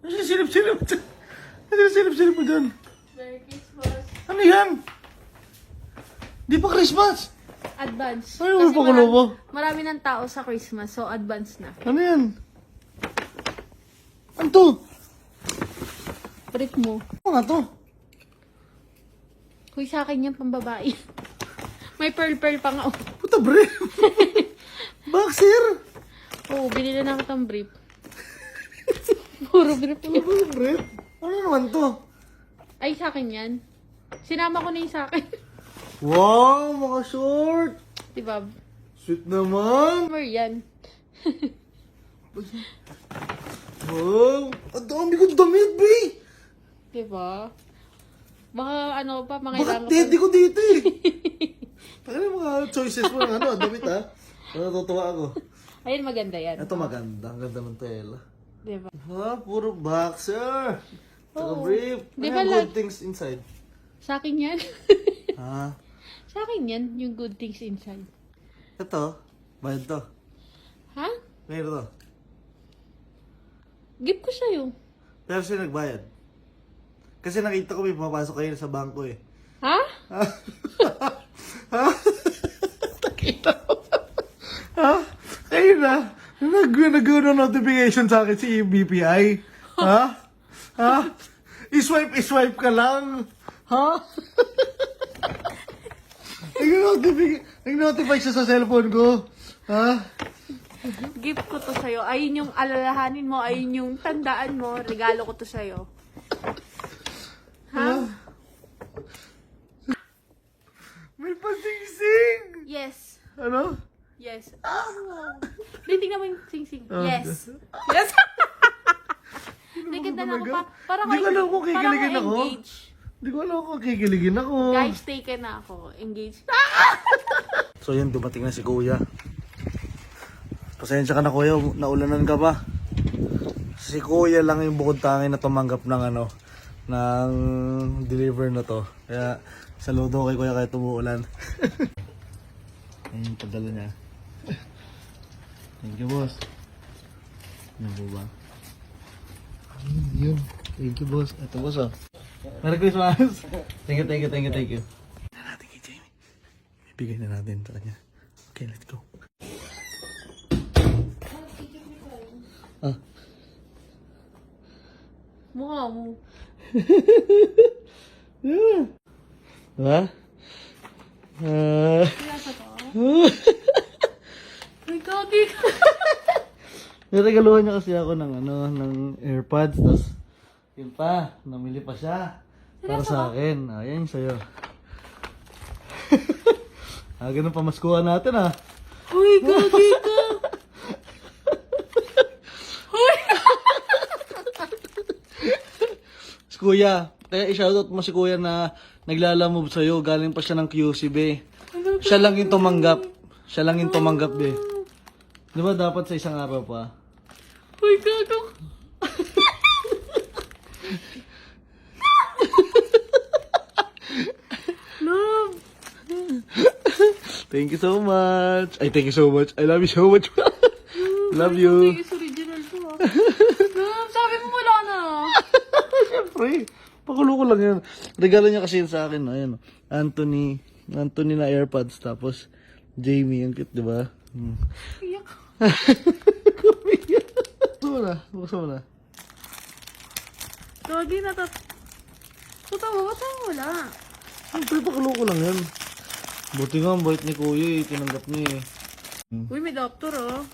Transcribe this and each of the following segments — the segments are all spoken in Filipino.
Ano silip-silip? Ano silip-silip mo dyan? Merry Christmas. Ano yan? Di pa Christmas. Advance. Ay, may pakulo mo. Marami ng tao sa Christmas, so advance na. Ano yan? Ano to? Brief mo. Ano nga to? Kuy, sa akin yan, pambabae. May pearl pa nga. Oh. Puta bre. Boxer. Oo, binili na kitang brief. Puro brief Ano yan. ba bre? Ano naman to? Ay, sa akin yan. Sinama ko na yung sa akin. Wow, mga short. Diba? Sweet naman. Summer yan. Wow, ang dami ko damit, bre. Diba? Baka ano pa, mga Bakit teddy ko dito eh? Ano mga choices mo ng ano, damit ha? Natutuwa ako. Ayun, maganda yan. Ito maganda, ang ganda ng tela. Diba? Ha, puro boxer. Saka Oo. brief. Di Ano ba yung lag- good things inside? Sa akin yan. Ha? Sa akin yan, yung good things inside. Ito, bayad to. Ha? Ngayon to. Gift ko sa'yo. Pero siya nagbayad. Kasi nakita ko may pumapasok kayo sa bangko eh. Ha? Ha? Nakita ko. Ha? Ayun na. Nag-notification sa akin si BPI. Ha? Ha? I-swipe ka lang. Ha? Nag-notify siya sa cellphone ko. Ha? Gift ko to sa'yo. Ayun yung alalahanin mo. Ayun yung tandaan mo. Regalo ko to sa'yo. Ha? May pasingsing! Yes. Ano? Yes. Hindi, tingnan mo yung sing-sing. Oh. Yes. Yes. Naganda na ako pa. Parang Hindi ko alam kung kikiligin ako. engage. Hindi ko alam kung kikiligin ako. Guys, taken na ako. Engage. So yun, dumating na si Kuya. Pasensya ka na Kuya, naulanan ka pa. Si Kuya lang yung bukod tangi na tumanggap ng ano, ng deliver na to. Kaya saludo kay Kuya kahit umuulan. Ayun yung padala niya. Thank you boss. Ano po ba? Yun. Thank you boss. Ito boss oh. Merry Christmas! Thank you. Na natin kay Jamie. Ibigay na natin sa kanya. Okay, let's go. Ah. Mukha mo. Yeah. Diba? Pinasa ko. Ay, kagi ka. Niregaluhan niya kasi ako ng ano, ng AirPods. Tapos, yun pa, namili pa siya. Para sa akin. Ayan yung sa'yo. Ganun pa maskuhan natin ah. Uy, kagi ka. Si Kuya, kaya i-shoutout mo si Kuya na naglalamove sa'yo. Galing pa siya ng QCB. Siya lang yung tumanggap. Be. Di ba dapat sa isang araw pa? Uy, gago. Love. Thank you so much. Ay, thank you so much. I love you so much. Love you. It's original to ah. Love, sabi mo wala na. Siyempre, pakulo ko lang yan. Regalo niya kasi yun sa akin. Ayan, Anthony na AirPods. Tapos, Jamie. Ang cute, di ba? Iyak. Buksan mo na. Gagi na to. Totoo, ba't tayo wala? Siyempre, pakulo ko lang yan. Buti nga, ang bait ni Kuya eh. Tinanggap niya eh. Uy, may doctor oh.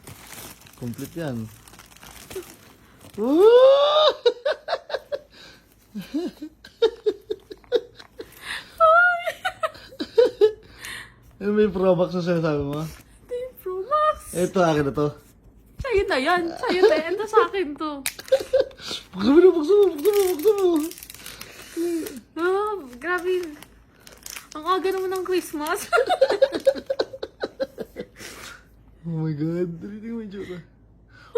Complete yan. Ano ba yung Pro Max na sinasabi mo? Ito yung Pro Max. Ito, akin na to. Sa'yo na yan. Sa'yo na yan. Ito sa akin to. Buksan mo. Love, grabe. Ang aga naman ng Christmas. Oh my God. Tingnan mo yung tsura.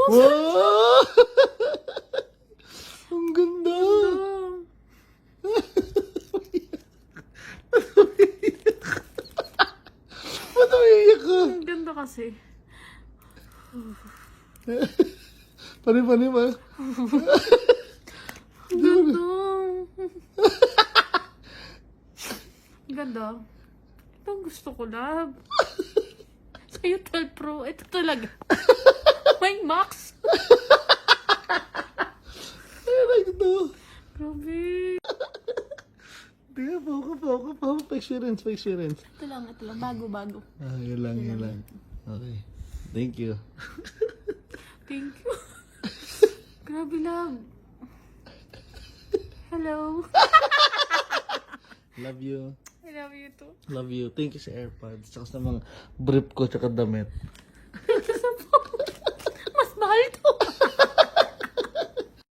Wow! Ang ganda! Ba't umiiyak ka? Ang ganda kasi. Pani ba? ganda. Ito ang gusto ko, love. Sa'yo 12 Pro. Ito talaga. May Max. I like ito. Grabe. Tingnan, pa. Pa-experience. Ito lang. Bago. Ah, yun lang. Okay. Thank you. Thank you. Grabe, love. Hello. Love you. I love you too. Love you. Thank you sa AirPods. Tsaka sa mga brief ko, tsaka damit.